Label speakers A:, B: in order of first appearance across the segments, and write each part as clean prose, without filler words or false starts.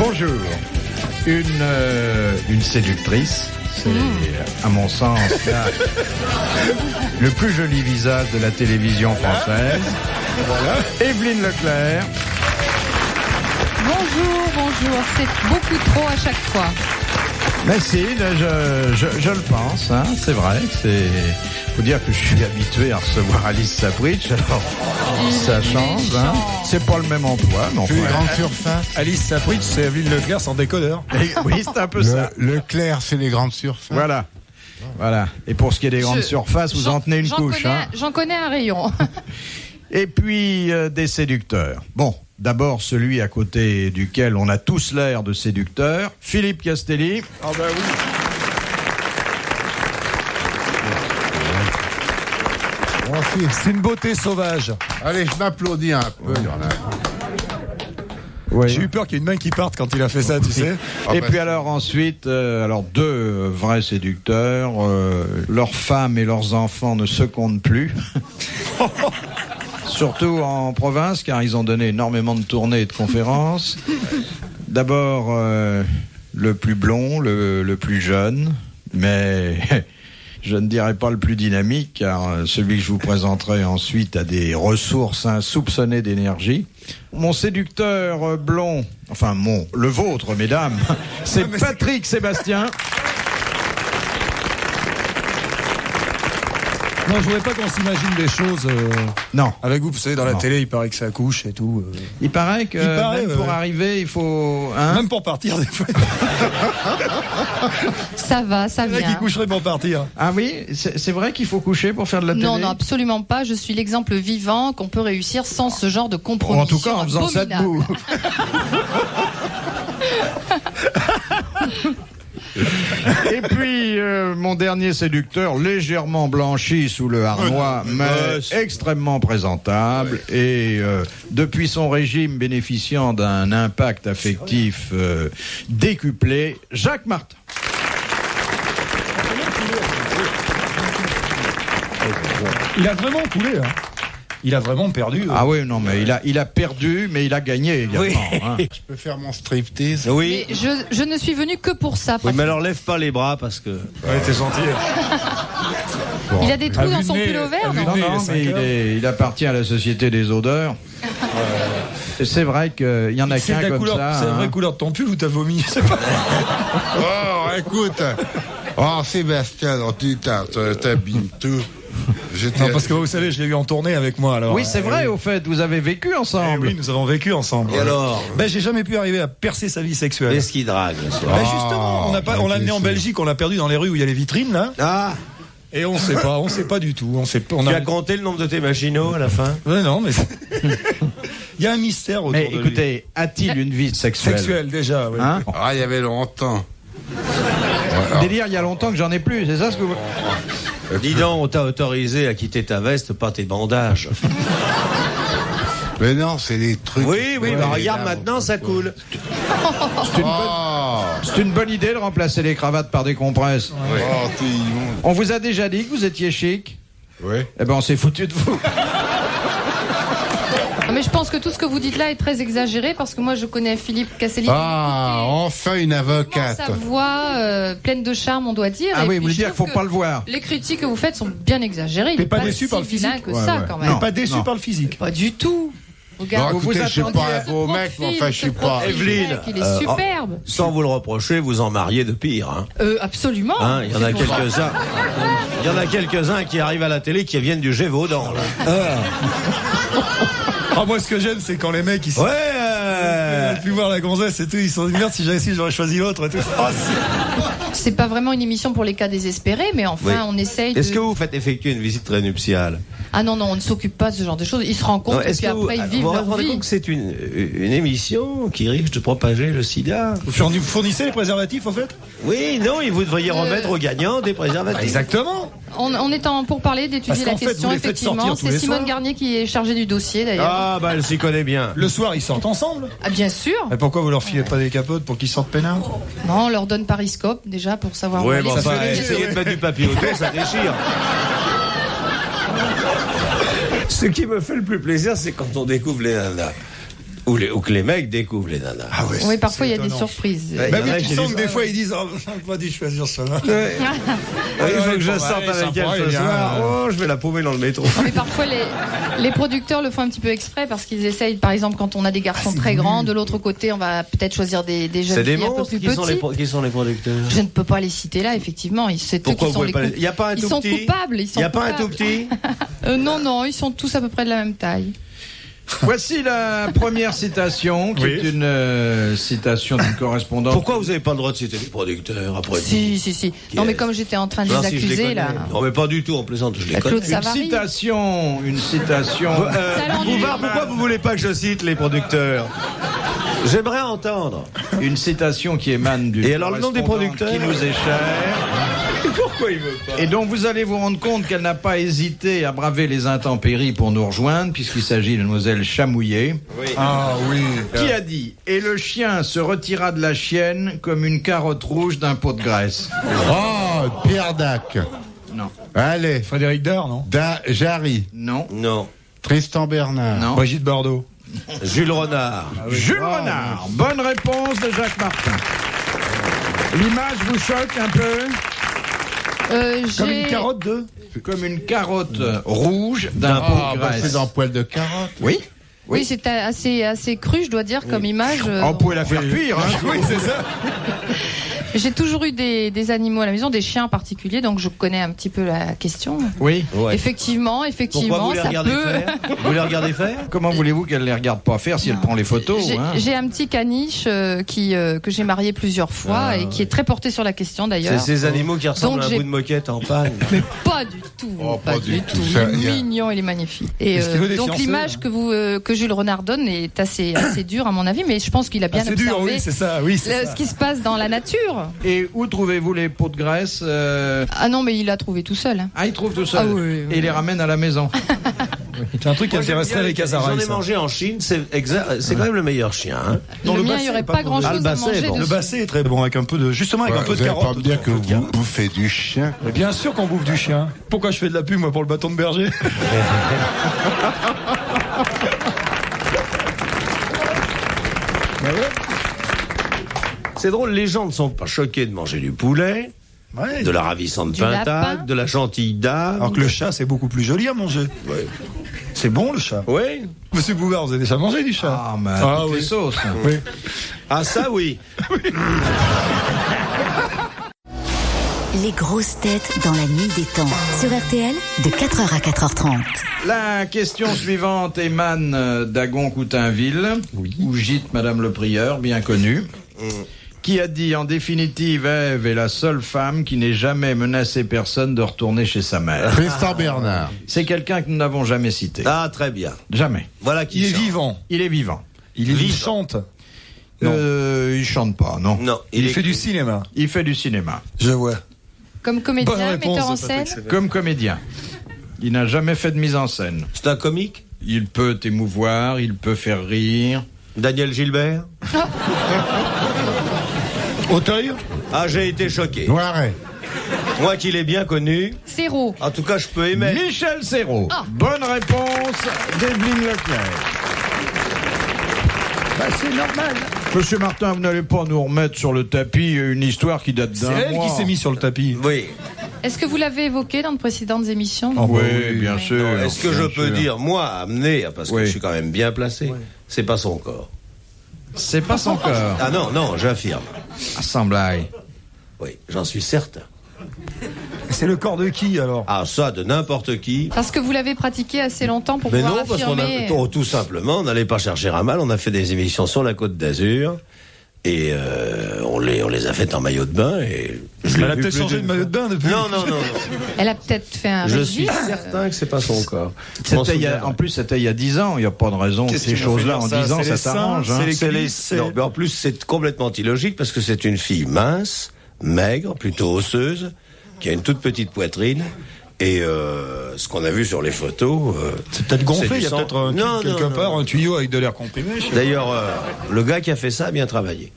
A: Bonjour. Une séductrice. C'est, à mon sens, le plus joli visage de la télévision française. Voilà. Evelyne Leclerc.
B: Bonjour, c'est beaucoup trop à chaque fois.
A: Mais si, je le pense, hein, c'est vrai. Faut dire que je suis habitué à recevoir Alice Sapritch, alors ça change. Hein. C'est pas le même emploi, mais
C: enfin. Une grande surface.
D: Alice Sapritch, c'est Evelyne Leclerc sans décodeur.
A: Oui, c'est un peu ça.
C: Leclerc, c'est les grandes surfaces.
A: Voilà. Et pour ce qui est des grandes surfaces, vous en tenez une couche.
B: J'en connais un rayon.
A: Et puis, des séducteurs. Bon, d'abord, celui à côté duquel on a tous l'air de séducteur, Philippe Castelli.
D: Ah ben oui. C'est une beauté sauvage.
C: Allez, je m'applaudis un peu.
A: Oui.
D: J'ai eu peur qu'il y ait une main qui parte quand il a fait ça, tu sais.
A: Et puis alors ensuite, deux vrais séducteurs. Leurs femmes et leurs enfants ne se comptent plus. Surtout en province, car ils ont donné énormément de tournées et de conférences. D'abord, le plus blond, le plus jeune, mais je ne dirais pas le plus dynamique, car celui que je vous présenterai ensuite a des ressources insoupçonnées d'énergie. Mon séducteur blond, enfin le vôtre, mesdames, c'est Patrick Sébastien.
D: Non, je voudrais pas qu'on s'imagine des choses.
A: Non.
D: Avec vous savez, dans la télé, il paraît que ça accouche et tout.
A: Il paraît que pour arriver, il faut. Hein,
D: même pour partir, des fois.
B: Ça va, ça vient.
D: Il y en a qui coucheraient pour partir.
A: Ah oui, c'est vrai qu'il faut coucher pour faire de la télé.
B: Non, absolument pas. Je suis l'exemple vivant qu'on peut réussir sans ce genre de compromission.
A: En tout cas, en faisant ça debout. Et puis, mon dernier séducteur, légèrement blanchi sous le harnois, mais extrêmement présentable, et depuis son régime bénéficiant d'un impact affectif décuplé, Jacques Martin.
D: Il a vraiment coulé, hein. Il a vraiment perdu.
A: Ah oui, non, mais il a perdu, mais il a gagné également. Oui. Hein.
C: Je peux faire mon striptease.
E: Oui.
B: Mais je ne suis venu que pour ça.
E: Oui, mais alors lève pas les bras parce que.
D: Ouais, t'es gentil.
B: Bon. Il a des trous dans son pull vert, non?
A: Non, mais il appartient à la Société des odeurs. C'est vrai qu'il y en a qu'un comme ça.
D: C'est la vraie couleur de ton pull ou t'as vomi?
C: Oh, écoute. Oh, Sébastien, tu t'habilles tout.
D: Non, parce que vous savez, je l'ai eu en tournée avec moi. Alors,
A: oui, c'est vrai, au fait, vous avez vécu ensemble.
D: Oui, nous avons vécu ensemble.
E: Et alors
D: j'ai jamais pu arriver à percer sa vie sexuelle.
E: Qu'est-ce qui drague?
D: Justement, on l'a amené en Belgique, on l'a perdu dans les rues où il y a les vitrines, là.
E: Ah.
D: Et on sait pas du tout.
E: Tu as compté le nombre de tes machinaux à la fin?
D: Non, mais il y a un mystère autour de lui.
A: Écoutez, a-t-il une vie sexuelle?
D: Sexuelle, déjà, oui.
A: Hein?
C: Ah, il y avait longtemps.
A: Délire, il y a longtemps que j'en ai plus, c'est ça ce que vous...
E: Dis donc, on t'a autorisé à quitter ta veste, pas tes bandages.
C: Mais non, c'est des trucs...
E: Oui, bah regarde, maintenant, ça coule.
A: C'est une bonne idée de remplacer les cravates par des compresses.
C: Ouais. Oh,
A: on vous a déjà dit que vous étiez chic?
C: Oui.
A: Eh ben, on s'est foutu de vous.
B: Mais je pense que tout ce que vous dites là est très exagéré parce que moi je connais Philippe Castelli.
C: Ah, enfin une avocate.
B: Sa voix pleine de charme, on doit dire.
A: Ah
B: et
A: oui, vous voulez dire qu'il ne faut pas le voir.
B: Les critiques que vous faites sont bien exagérées.
D: T'es pas déçu par le physique
B: que ça, quand même.
D: T'es pas déçu par le physique?
B: Pas du tout. Regarde,
C: bon, écoutez, je suis pas un beau mec, mais enfin, je suis pas...
E: Evelyne,
B: il est superbe.
E: Sans vous le reprocher, vous en mariez de pire. Hein.
B: Absolument.
E: Hein, il y en a quelques-uns. Il y en a quelques-uns qui arrivent à la télé qui viennent du Gévaudan.
D: Moi, ce que j'aime, c'est quand les mecs, ils sont...
E: Ouais.
D: Ils pu voir la gonzesse et tout, ils sont dit merde, si j'avais su, j'aurais choisi l'autre et tout.
B: C'est pas vraiment une émission pour les cas désespérés, mais enfin, on essaye.
E: Est-ce que vous faites effectuer une visite prénuptiale?
B: Ah non, on ne s'occupe pas de ce genre de choses. Ils se rendent compte et puis après, ils vivent leur vie. Vous vous rendez compte
E: que c'est une émission qui risque de propager le sida?
D: Vous fournissez les préservatifs, en fait?
E: Oui, non, et vous devriez remettre aux gagnants des préservatifs.
D: Exactement.
B: On est pour parler d'étudier la question, effectivement. C'est Simone Garnier qui est chargée du dossier, d'ailleurs.
E: Ah, bah, elle s'y connaît bien.
D: Le soir, ils sortent ensemble?
B: Ah, bien sûr.
D: Mais pourquoi vous leur filez pas des capotes pour qu'ils sortent peinards?
B: Non, on leur donne Pariscope, déjà, pour savoir où
E: aller.
B: Ouais,
E: enfin, essayez de mettre du papier autour, ça déchire. Ce qui me fait le plus plaisir, c'est quand on découvre les nanas. Ou que les mecs découvrent les nanas.
D: Ah ouais,
B: Oui, parfois il y a des
D: étonnant.
B: surprises.
E: Ouais.
D: Même
E: Il y en a
D: tu
E: qui
D: sens
E: disent,
D: que des fois ils disent j'ai pas dû choisir ça.
E: Il faut que je sorte avec elle ce soir. Oh, je vais la paumer dans le métro.
B: Mais parfois les producteurs le font un petit peu exprès parce qu'ils essayent, par exemple, quand on a des garçons très grands, de l'autre côté, on va peut-être choisir des jeunes
E: C'est des
B: filles un peu
E: monstres
B: plus petits.
E: qui sont les producteurs.
B: Je ne peux pas les citer là, effectivement.
E: Pourquoi vous pouvez pas les... Il n'y a pas un
B: Ils
E: tout
B: sont
E: petit.
B: coupables.
E: Il n'y a pas un tout petit.
B: Non, ils sont tous à peu près de la même taille.
A: Voici la première citation, qui est une citation d'une correspondante.
E: Pourquoi vous n'avez pas le droit de citer les producteurs après
B: Si. Non, mais comme j'étais en train de les accuser, là.
E: Non, mais pas du tout, en plaisante, je les connais.
B: Claude Savary.
A: Une citation.
E: Bouvard, pourquoi vous voulez pas que je cite les producteurs? J'aimerais entendre.
A: Une citation qui émane d'une
E: Et alors, le nom des
A: correspondante
E: producteurs
A: qui nous est chère.
E: Pourquoi il veut pas?
A: Et dont vous allez vous rendre compte qu'elle n'a pas hésité à braver les intempéries pour nous rejoindre, puisqu'il s'agit de Mademoiselle Chamouillet.
E: Oui.
D: Ah oui.
A: Qui a dit « Et le chien se retira de la chienne comme une carotte rouge d'un pot de graisse.
C: Oh, Pierre Dac. »
A: Non.
C: Allez,
D: Frédéric Dard, non?
C: Jarry.
A: Non.
E: Non.
C: Tristan Bernard.
A: Non.
D: Brigitte Bardot.
E: Jules Renard.
A: Jules Renard. Bonne réponse de Jacques Martin. L'image vous choque un peu?
D: Comme une carotte de.
A: Comme une carotte rouge d'un pot
C: Ah,
A: de
C: bah,
A: graisse.
C: c'est dans poil de carotte.
A: Oui.
B: Oui, c'est assez cru, je dois dire, comme image.
A: On pouvait la faire cuire. Hein.
D: Oui, c'est ça.
B: J'ai toujours eu des animaux à la maison, des chiens en particulier, donc je connais un petit peu la question.
A: Oui.
E: Ouais.
B: Effectivement,
E: Pourquoi vous les
B: ça
E: regardez
B: peut.
E: faire? Vous les regardez faire?
A: Comment voulez-vous qu'elle les regarde pas faire si elle prend les photos hein?
B: J'ai un petit caniche que j'ai marié plusieurs fois et qui est très porté sur la question
E: C'est
B: d'ailleurs.
E: ces animaux qui ressemblent
B: Donc
E: à un
B: j'ai-
E: bout de moquette en panne.
B: Mais pas du tout.
C: Oh, pas du tout.
B: Il
C: Ça,
B: est
C: y a-
B: mignon, il est magnifique. Et
D: Est-ce qu'il veut des
B: donc
D: fiancés,
B: l'image
D: hein
B: que Jules Renard donne est assez dure à mon avis, mais je pense qu'il a bien
D: C'est dur,
B: observé
D: oui, c'est ça. Oui, c'est ça.
B: ce qui se passe dans la nature.
A: Et où trouvez-vous les pots de graisse
B: Ah non, mais il l'a trouvé tout seul. Hein.
A: Ah, il trouve tout seul.
B: Ah oui, oui, oui.
A: Et il les ramène à la maison.
D: C'est un truc qui intéresserait les Casaray.
E: J'en ai mangé en Chine, c'est quand même le meilleur chien. Hein.
D: Dans
B: le
D: le
B: mien,
D: basset,
B: il n'y aurait
D: pas
B: pas
D: bon.
B: grand-chose
E: Ah, le
B: à
E: basset,
B: manger
E: bon.
D: Le
B: dessus.
D: basset est très bon avec un peu de, justement avec un peu
C: Vous
D: de
C: n'allez
D: carotte.
C: pas me dire que
D: Un peu de
C: vous
D: carotte.
C: bouffez du chien.
D: Mais bien sûr qu'on bouffe du chien. Pourquoi je fais de la pub moi pour le bâton de berger?
E: C'est drôle, les gens ne sont pas choqués de manger du poulet,
D: Ouais.
E: de la ravissante
B: Du
E: pintade,
B: lapin.
E: de la gentille dame.
D: Alors que le chat c'est beaucoup plus joli à manger.
E: Ouais.
D: C'est bon le chat.
E: Oui.
D: Monsieur Bouvard, vous avez déjà mangé du chat?
A: Ah, mais
D: Ah,
A: toutes
D: oui.
A: les sauces.
D: Oui.
E: Ah ça oui.
F: Les grosses têtes dans la nuit des temps. Sur RTL, de 4h à 4h30.
A: La question suivante émane d'Agon-Coutainville, où gîte Madame le Prieur, bien connue, qui a dit en définitive, Ève est la seule femme qui n'ait jamais menacé personne de retourner chez sa mère.
C: Tristan Bernard.
A: C'est quelqu'un que nous n'avons jamais cité.
E: Ah très bien.
A: Jamais.
E: Voilà qui
D: Il est
E: chante.
D: vivant.
A: Il est vivant.
D: Il chante. Non.
A: Il chante pas, non.
E: Non,
D: Il fait du cinéma.
A: Il fait du cinéma.
D: Je vois.
B: Comme
D: Bonne
B: comédien,
D: réponse,
B: metteur en
D: Patrick
B: scène.
D: Sévère.
A: Comme comédien. Il n'a jamais fait de mise en scène.
E: C'est un comique.
A: Il peut émouvoir, il peut faire rire.
E: Daniel Gilbert.
D: Auteuil.
E: Ah j'ai été choqué.
C: Noiret.
E: Moi qui l'ai bien connu.
B: Serrault.
E: En tout cas je peux aimer.
A: Michel Serrault.
B: Ah.
A: Bonne réponse d'Evelyne Leclerc.
B: C'est normal.
A: Monsieur Martin, vous n'allez pas nous remettre sur le tapis une histoire qui date
D: C'est
A: d'un
D: elle
A: mois.
D: qui s'est mise sur le tapis.
E: Oui.
B: Est-ce que vous l'avez évoqué dans de précédentes émissions?
D: Oh,
A: Oui,
D: bah oui.
A: bien sûr.
E: Est-ce que
A: bien
E: je peux
A: sûr.
E: dire, moi, amener, parce que
A: Oui.
E: je suis quand même bien placé, c'est pas son corps.
A: C'est pas son corps.
E: Ah non, non, j'affirme.
A: Ah, sans blague.
E: Oui, j'en suis certain.
D: C'est le corps de qui alors?
E: Ah ça, de n'importe qui.
B: Parce que vous l'avez pratiqué assez longtemps pour
E: Mais
B: pouvoir
E: non, parce qu'on
B: affirmer.
E: a tout simplement, on n'allait pas chercher à mal. On a fait des émissions sur la Côte d'Azur et on les a faites en maillot de bain et je l'ai
D: Elle a
E: vu
D: peut-être
E: plus
D: changé de
E: d'une
D: maillot de bain depuis.
E: Non, non, non, non.
B: Elle a peut-être fait un
E: Je suis
B: régime.
E: certain que c'est pas son corps. Je m'en
A: C'était il y a-
E: souviendrai.
A: en plus, c'était il y a 10 ans. Il n'y a pas de raison que
D: Qu'est-ce
A: ces
D: qui m'a fait
A: choses-là,
D: dire
A: en
D: ça
A: 10 ans,
D: C'est
A: ça
D: les seins,
A: s'arrange. hein.
D: c'est les
E: C'est les-
D: cuisses,
E: non, mais en plus, c'est complètement illogique parce que c'est une fille mince, maigre, plutôt osseuse, qui a une toute petite poitrine. Et ce qu'on a vu sur les photos.
D: C'est peut-être gonflé,
E: c'est du
D: il y a
E: sang.
D: peut-être un
E: Non,
D: truc quelque
E: non,
D: part,
E: non.
D: un tuyau avec de l'air comprimé. je sais pas.
E: D'ailleurs, le gars qui a fait ça a bien travaillé.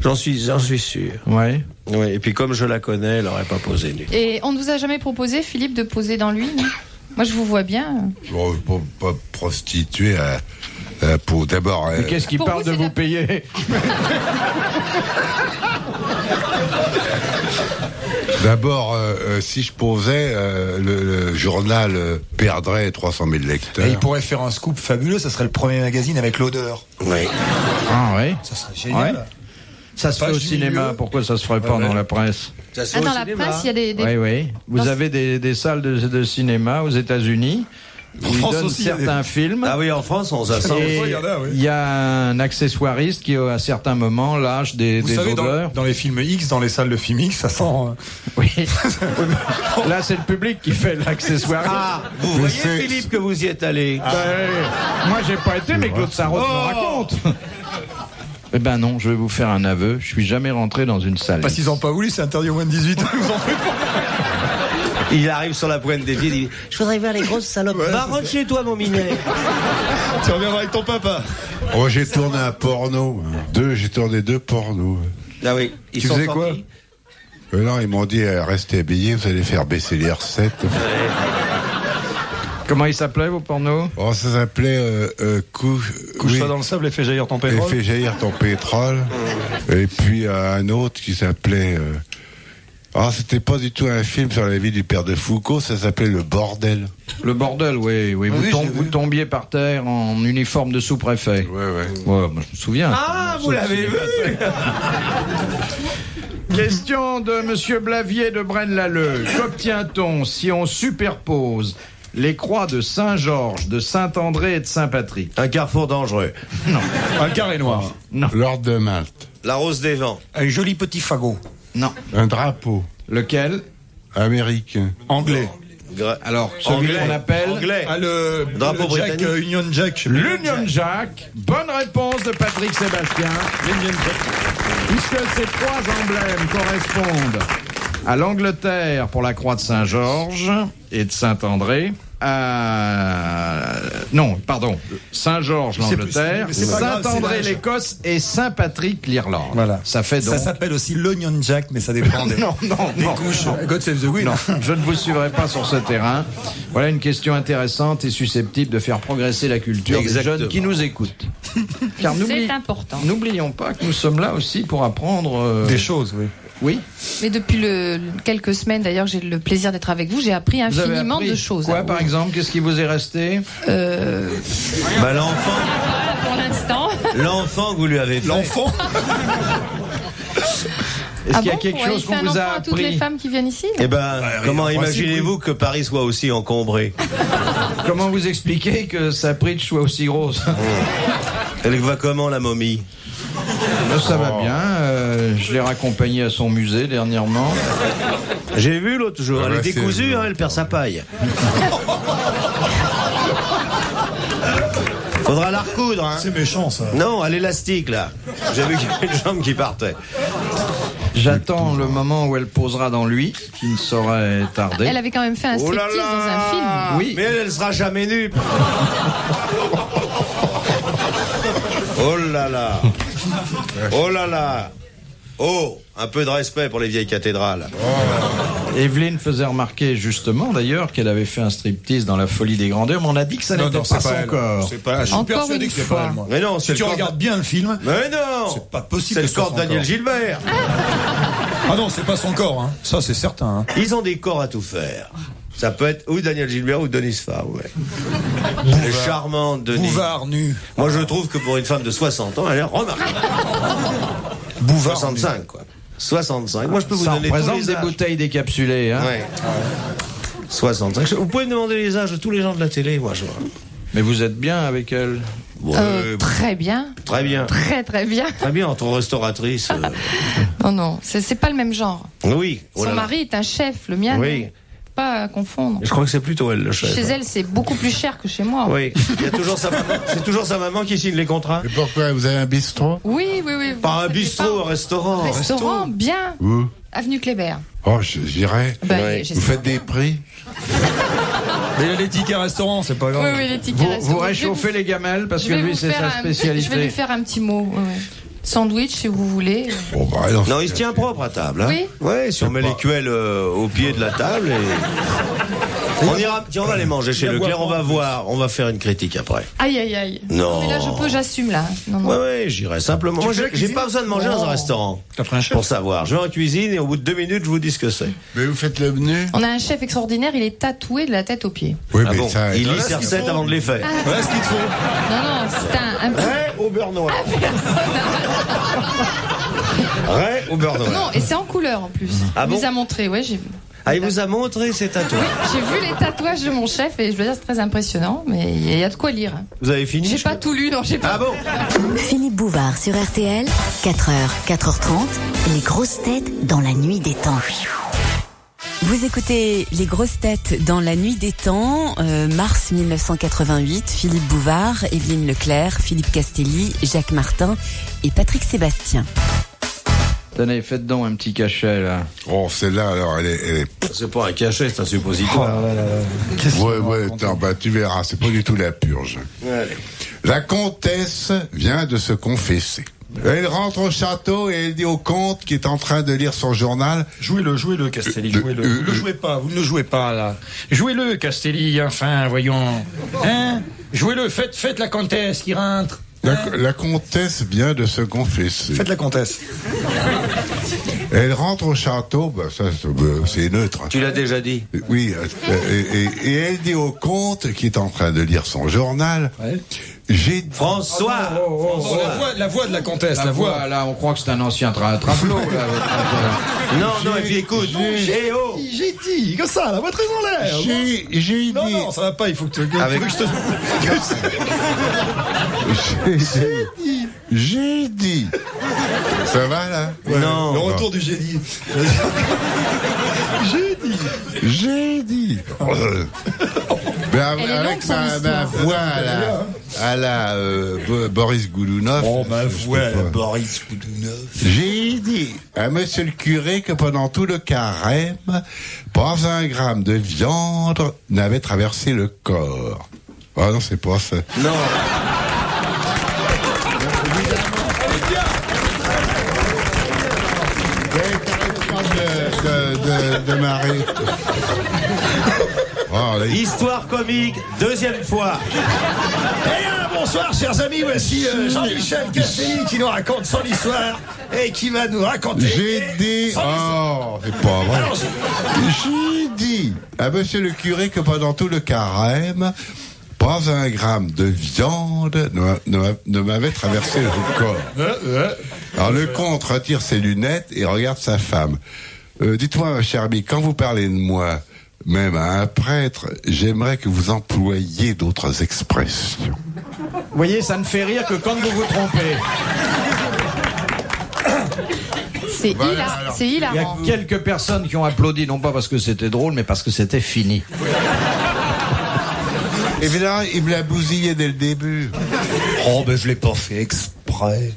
E: J'en suis sûr.
A: Ouais.
E: Oui, et puis comme je la connais, elle n'aurait pas posé nu.
B: Et on ne vous a jamais proposé, Philippe, de poser dans lui? Non. Moi, je vous vois bien.
C: Bon, pas prostituée pour d'abord.
A: Mais qu'est-ce qui
B: Pour
A: parle
B: vous,
A: de
B: c'est
A: vous payer?
C: D'abord, si je posais, le journal perdrait 300 000 lecteurs.
D: Et il pourrait faire un scoop fabuleux, ça serait le premier magazine avec l'odeur.
E: Oui.
A: Ah oui.
D: Ça serait génial.
A: Ouais. Ça se fait
D: Page
A: au
D: du
A: cinéma,
D: milieu.
A: pourquoi ça se ferait pas
D: Ouais,
A: dans
D: ouais.
A: la presse?
E: Ça se
B: Ah,
E: fait
B: dans
E: au
B: la
E: cinéma.
B: presse, il y a des...
A: Oui, oui. Vous
B: Dans-
A: avez des salles de cinéma aux États-Unis où ils
D: France
A: donnent
D: aussi, il y a
A: certains films.
E: Ah oui, en France, on s'en
A: Et
D: il y en a, oui.
A: il y a un accessoiriste qui, à certains moments, lâche des
D: Vous savez,
A: odeurs.
D: dans les films X, dans les salles de film X, ça sent.
A: Oui. Là, c'est le public qui fait l'accessoiriste.
E: Ah, vous
C: Mais
E: voyez,
C: c'est-
E: Philippe, que vous y êtes allé.
A: Moi, j'ai pas été, mais Claude Sarraute me raconte. Eh ben non, je vais vous faire un aveu. Je suis jamais rentré dans une salle.
D: Parce qu'ils n'ont pas voulu, c'est interdit au moins de 18 ans. Vous en faites pas.
E: Il arrive sur la pointe des pieds, il dit « Je voudrais voir les grosses salopes. Va, rentre chez toi, mon minet.
D: Tu reviendras avec ton papa.
C: Oh, j'ai tourné un porno. J'ai tourné 2 pornos. »
E: Ah oui, ils
C: Tu
E: sont
C: faisais
E: sortis.
C: quoi Non, ils m'ont dit restez habillés, vous allez faire baisser les recettes.
A: Comment il s'appelait, vos pornos?
C: Oh, ça s'appelait
D: Couche-toi dans le sable et fais jaillir ton
C: Et
D: pétrole.
C: fait jaillir ton pétrole. Et puis un autre qui s'appelait. C'était pas du tout un film sur la vie du père de Foucault, ça s'appelait Le Bordel.
A: Le bordel, oui.
C: Oui, j'ai
A: Vous
C: vu.
A: tombiez par terre en uniforme de sous-préfet.
C: Ouais.
A: Ouais, moi, je me souviens.
E: Ah, vous l'avez vu.
A: Question de Monsieur Blavier de Braine-l'Alleud. Qu'obtient-on si on superpose les croix de Saint-Georges, de Saint-André et de Saint-Patrick?
E: Un carrefour dangereux.
D: Un carré noir.
C: L'ordre de Malte.
E: La rose des vents.
D: Un joli petit fagot.
A: Non.
C: Un drapeau
A: Lequel?
C: américain.
D: Anglais.
A: Alors, celui
E: Anglais.
A: qu'on appelle
E: Anglais.
D: Ah, le
E: Drapeau
D: le Jack,
E: britannique.
D: Union Jack.
A: l'Union Jack. Bonne réponse de Patrick Sébastien. Puisque ces 3 emblèmes correspondent à l'Angleterre pour la croix de Saint-Georges et de Saint-André. Non, pardon. Saint-Georges,
D: C'est
A: l'Angleterre.
D: plus- c'est pas grave,
A: Saint-André,
D: c'est l'âge.
A: l'Écosse. Et Saint-Patrick, l'Irlande.
D: Voilà.
A: Ça fait donc...
D: Ça s'appelle aussi l'Union Jack, mais ça dépend des,
A: Non,
D: des couches. God save the Queen.
A: Non, je ne vous suivrai pas sur ce terrain. Voilà une question intéressante et susceptible de faire progresser la culture
E: Exactement.
A: des jeunes qui nous écoutent. Car
B: C'est important.
A: n'oublions pas que nous sommes là aussi pour apprendre...
D: Des choses, oui.
A: Oui.
B: Mais depuis quelques semaines, d'ailleurs, j'ai le plaisir d'être avec vous. J'ai appris
A: Vous avez
B: infiniment
A: appris
B: de choses.
A: Quoi,
B: Ah,
A: par
B: oui.
A: exemple? Qu'est-ce qui vous est resté?
E: Bah, l'enfant,
B: Voilà pour l'instant.
E: l'enfant que vous lui avez fait.
D: L'enfant.
A: Est-ce
B: Ah
A: qu'il y a
B: bon,
A: quelque
B: ouais,
A: chose
B: il
A: qu'on
B: fait un
A: vous a
B: enfant à toutes les
A: appris?
B: femmes qui viennent ici?
E: Eh ben, comment
D: en principe,
E: imaginez-vous que Paris soit aussi encombré?
A: Comment vous expliquez que sa pritch soit aussi grosse?
E: Elle va comment, la momie?
A: Ça va bien. Je l'ai raccompagnée à son musée dernièrement.
E: J'ai vu l'autre jour,
C: Ah
E: elle
C: bah,
E: est
C: c'est
E: décousue,
C: rigolo.
E: hein, elle perd sa paille. Faudra la recoudre, hein.
D: C'est méchant, ça.
E: Non, à l'élastique, là. J'ai vu qu'il y avait une jambe qui partait.
A: J'attends le moment où elle posera dans lui, qui ne saurait tarder.
B: Elle avait quand même fait un
E: Oh là
B: striptease
E: là.
B: dans un film.
A: Oui.
E: Mais elle sera jamais nue. Oh là là. Oh là là. Oh, un peu de respect pour les vieilles cathédrales.
A: Evelyne faisait remarquer justement d'ailleurs qu'elle avait fait un striptease dans La Folie des Grandeurs, mais on a dit que ça n'était pas son
D: elle.
A: corps.
D: C'est pas. Je suis
B: Encore
D: persuadé
B: une
D: que c'est
B: fois.
D: pas elle, moi.
E: Mais non,
D: Si
E: c'est
D: tu
E: le corps.
D: regardes bien le film,
E: Mais non.
D: c'est pas possible.
E: C'est le
D: que ce soit
E: corps de
D: son
E: Daniel
D: corps.
E: Gilbert.
D: Ah non, c'est pas son corps, hein. Ça, c'est certain. Hein.
E: Ils ont des corps à tout faire. Ça peut être ou Daniel Gilbert ou Denis Farr, ouais. Elle est charmante, Denis.
D: Bouvard nu.
E: Moi, je trouve que pour une femme de 60 ans, elle est remarquable.
D: Bouvard
E: 65, quoi. 65. Moi, je peux vous
A: Ça
E: donner tous
A: représente
E: les
A: des
E: âges.
A: bouteilles décapsulées. Hein.
E: Ouais. 65. Vous pouvez me demander les âges de tous les gens de la télé, moi, je vois.
A: Mais vous êtes bien avec elle.
E: Ouais,
B: Très bien.
E: très bien.
B: Très, très bien.
E: Très bien, entre restauratrices.
B: Non, non, c'est pas le même genre.
E: Oui. Oh
B: Son
E: là là.
B: mari est un chef, le mien.
E: Oui.
B: non. Pas à confondre.
E: Je crois que c'est plutôt elle, le chef.
B: Chez elle, c'est beaucoup plus cher que chez moi.
E: Oui. Il y a toujours sa maman. C'est toujours sa maman qui signe les contrats.
C: Et pourquoi vous avez un bistrot?
B: Oui, oui, oui.
E: Pas un
B: Vous
E: bistrot,
B: savez
E: un restaurant.
B: pas. Restaurant, bien.
C: Où?
B: Avenue Kléber.
C: Oh, j'irai.
B: Ben,
E: Ouais.
B: j'espère.
C: Vous faites des prix?
D: Mais il y a les tickets restaurants, c'est pas
B: Oui,
D: grave.
B: oui, les tickets
A: Vous
B: restaurants.
A: réchauffez les gamelles parce
B: Je
A: que
B: vais
A: lui
B: vous
A: c'est
B: faire
A: sa
B: Je vais lui
A: spécialité.
B: faire un petit mot. ouais, ouais. Sandwich, si vous voulez.
C: Bon, bah, non,
E: Non, il se tient propre à table. Hein.
B: Oui.
E: Ouais, si on met
C: pas-
E: l'écuelle au pied de la table et... On va les manger chez Leclerc, on va voir, on va faire une critique après.
B: Aïe, aïe, aïe.
E: Non.
B: Mais là, j'assume là. Non.
E: Ouais, j'irai simplement. Moi, j'ai pas besoin de manger dans un restaurant.
D: T'as pris un chef
E: pour savoir. Je vais en cuisine et au bout de 2 minutes, je vous dis ce que c'est.
C: Mais vous faites le menu?
B: On a un chef extraordinaire, il est tatoué de la tête aux pieds.
C: Oui,
E: Ah bon, il lit ses recettes avant de les faire.
D: Voilà ce qu'il te faut.
B: Non, c'est un
E: Ray au beurre noir. Ray au beurre noir.
B: Non, et c'est en couleur en plus.
E: Ah
B: il
E: bon
B: nous a montré, ouais, j'ai vu.
E: Ah, il vous a montré ses tatouages.
B: J'ai vu les tatouages de mon chef et je veux dire, c'est très impressionnant, mais il y a de quoi lire.
E: Vous avez fini?
B: J'ai pas tout lu, non, j'ai pas.
E: Ah bon?
F: Philippe Bouvard sur RTL, 4h, 4h30, les grosses têtes dans la nuit des temps. Vous écoutez les grosses têtes dans la nuit des temps, mars 1988, Philippe Bouvard, Evelyne Leclerc, Philippe Castelli, Jacques Martin et Patrick Sébastien.
A: Tenez, faites donc un petit cachet, là.
C: Oh, celle-là, alors, elle est...
E: C'est pas un cachet, c'est un suppositoire.
C: Ouais, attends, bah, tu verras, c'est pas du tout la purge.
E: Allez.
C: La comtesse vient de se confesser. Elle rentre au château et elle dit au comte qui est en train de lire son journal.
D: Jouez-le, Castelli, jouez-le. Vous ne le jouez pas, là. Jouez-le, Castelli, enfin, voyons. Hein? Jouez-le, faites la comtesse qui rentre.
C: La comtesse vient de se confesser.
D: Faites la comtesse.
C: Elle rentre au château, bah, ça, c'est neutre.
E: Tu l'as déjà dit.
C: Oui, et elle dit au comte qui est en train de lire son journal.
D: Ouais.
E: François.
D: La voix de la comtesse, la voix.
A: Là, on croit que c'est un ancien travelot, là.
E: Non, et puis écoute.
D: J'ai dit, comme ça, la voix très en l'air.
C: J'ai dit.
D: Non, ça va pas, il faut que tu...
E: Avec-
C: J'ai dit. Ça va, là?
E: Non.
D: Le retour du génie.
C: J'ai dit. Mais
B: Elle est longue,
C: avec
B: son
C: ma
B: histoire.
C: voix à la Boris Goulounov.
D: Oh, ma voix,
C: je sais pas.
D: Boris Goulounov.
C: J'ai dit à monsieur le curé que pendant tout le carême, pas un gramme de viande n'avait traversé le corps. Ah non, c'est pas ça.
E: Non.
C: De marée. Oh, là,
E: Histoire comique, 2e fois.
D: Eh bien, bonsoir, chers amis, voici Jean-Michel Castelli qui nous raconte son histoire et qui va nous raconter...
C: j'ai dit. Oh, c'est pas vrai.
D: Alors,
C: J'ai dit à monsieur le curé que pendant tout le carême, pas un gramme de viande ne m'avait traversé le corps. Alors le comte retire ses lunettes et regarde sa femme. Dites-moi, ma chère amie, quand vous parlez de moi, même à un prêtre, j'aimerais que vous employiez d'autres expressions.
A: Vous voyez, ça ne fait rire que quand vous vous trompez.
B: C'est
C: Voilà, alors.
A: Il y a
B: hilarant.
A: quelques personnes qui ont applaudi, non pas parce que c'était drôle, mais parce que c'était fini.
C: Et puis là, il me l'a bousillé dès le début.
D: oh, ben je l'ai pas fait exprès.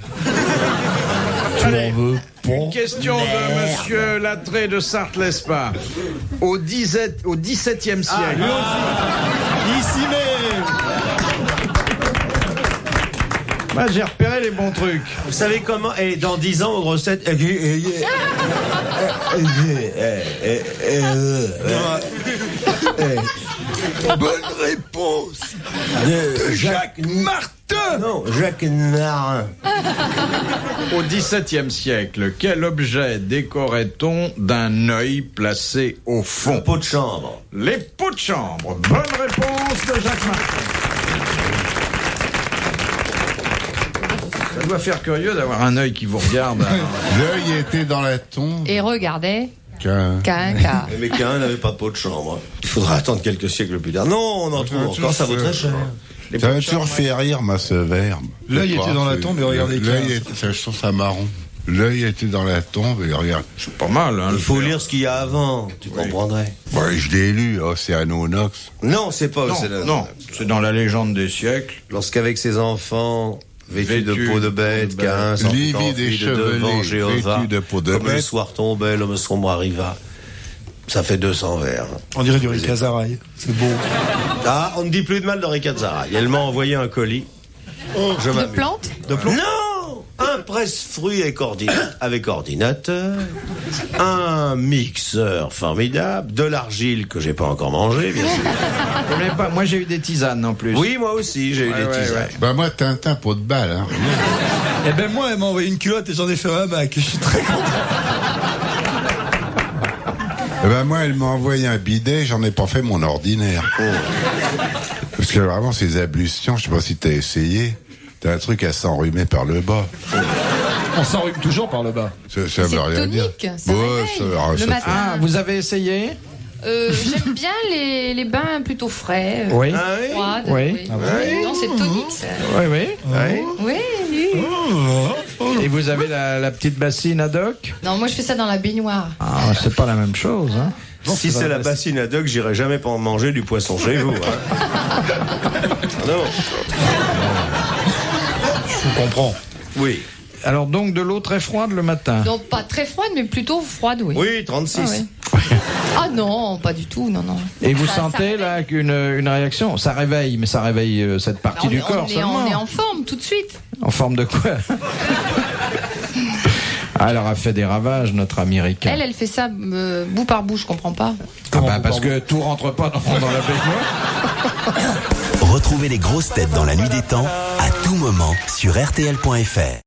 D: Tu
A: Allez,
D: en veux pas?
A: une question de monsieur Lattré de Sarthe-Lespa. Au XVIIe siècle.
D: Ici même.
A: Moi, j'ai repéré les bons trucs.
E: Vous savez comment? Et dans 10 ans, aux grosses têtes.
C: Bonne réponse.
E: Jacques Martin. Non, Jacques Marin.
A: Au XVIIe siècle, quel objet décorait-on d'un œil placé au fond?
E: Pot de chambre.
A: Les pots de chambre. Bonne réponse de Jacques Martin. Ça doit faire curieux d'avoir un œil qui vous regarde.
C: L'œil était dans la tombe.
B: Et regardez,
C: Qu'un-
B: qu'un cas.
E: Mais qu'un n'avait pas de pot de chambre. Il faudra attendre quelques siècles plus tard. Non, on en trouve encore, ça vaut très cher.
C: Ça m'a toujours fait rire, ma ce verbe.
D: L'œil était dans la tombe et regardez
C: L'œil
D: qu'un-
C: était, ça, je trouve ça marron. L'œil était dans la tombe et regarde.
A: C'est pas mal, hein.
E: Il faut lire ce qu'il y a avant, tu comprendrais.
C: Ouais, je l'ai lu, Océano Nox.
E: Non, c'est pas
A: Non,
E: Océano.
A: non, c'est dans la légende des siècles.
E: Lorsqu'avec ses enfants, vêtus de
A: Vêtus
E: peau de bête, Caïn sortit
C: Livide
E: en
C: et
E: file
C: chevelé,
E: devant Jéhovah.
C: vêtu de peau de
E: Comme le
C: bête.
E: soir tombait, l'homme sombre arriva. Ça fait 200 vers.
D: On dirait du Ricazaraï. C'est beau.
E: Ah, on ne dit plus de mal de Ricazara. Elle m'a envoyé un colis. Je
B: De
E: m'amuse.
B: plantes?
E: Non! un presse-fruits avec ordinateur, un mixeur formidable, de l'argile que j'ai pas encore mangé, bien sûr.
A: Moi, j'ai eu des tisanes en plus.
E: Oui, moi aussi, j'ai eu des tisanes.
A: Ouais.
C: Bah moi, Tintin, pot de balle. Hein.
D: Eh ben moi, elle m'a envoyé une culotte et j'en ai fait un bac. Je suis très content.
C: Eh ben moi, elle m'a envoyé un bidet, j'en ai pas fait mon ordinaire. Parce que vraiment, ces ablutions, je sais pas si t'as essayé, t'as un truc à s'enrhumer par le bas.
D: On s'enrhume toujours par le bas.
C: Ça veut rien dire.
B: tonique, ça réveille. Le matin.
A: Ah, vous avez essayé?
B: J'aime bien les bains plutôt frais.
A: Oui.
B: Froides.
A: Oui.
B: Ah oui. Non, c'est tonique, ça.
A: Oui.
B: Oui, oui.
A: Et vous avez la petite bassine ad hoc?
B: Non, moi je fais ça dans la baignoire.
A: Ah, c'est pas la même chose, hein.
E: Si c'est la bassine ad hoc, j'irai jamais pas en manger du poisson chez vous. Hein. Non.
D: Je comprends.
E: Oui.
A: Alors donc de l'eau très froide le matin?
B: Donc pas très froide, mais plutôt froide, oui.
E: Oui, 36.
B: Ah, oui. Ah non, pas du tout, non.
A: Et vous
B: Ça
A: sentez là qu'une réaction? Ça réveille, mais ça réveille cette partie du corps seulement.
B: On est en forme tout de suite.
A: En forme de quoi? Ah, elle aura fait des ravages, notre américain.
B: Elle fait ça bout par bout, je comprends pas.
A: Parce que tout rentre pas dans la baignoire.
G: Retrouvez les grosses têtes dans la nuit des temps à tout moment sur RTL.fr.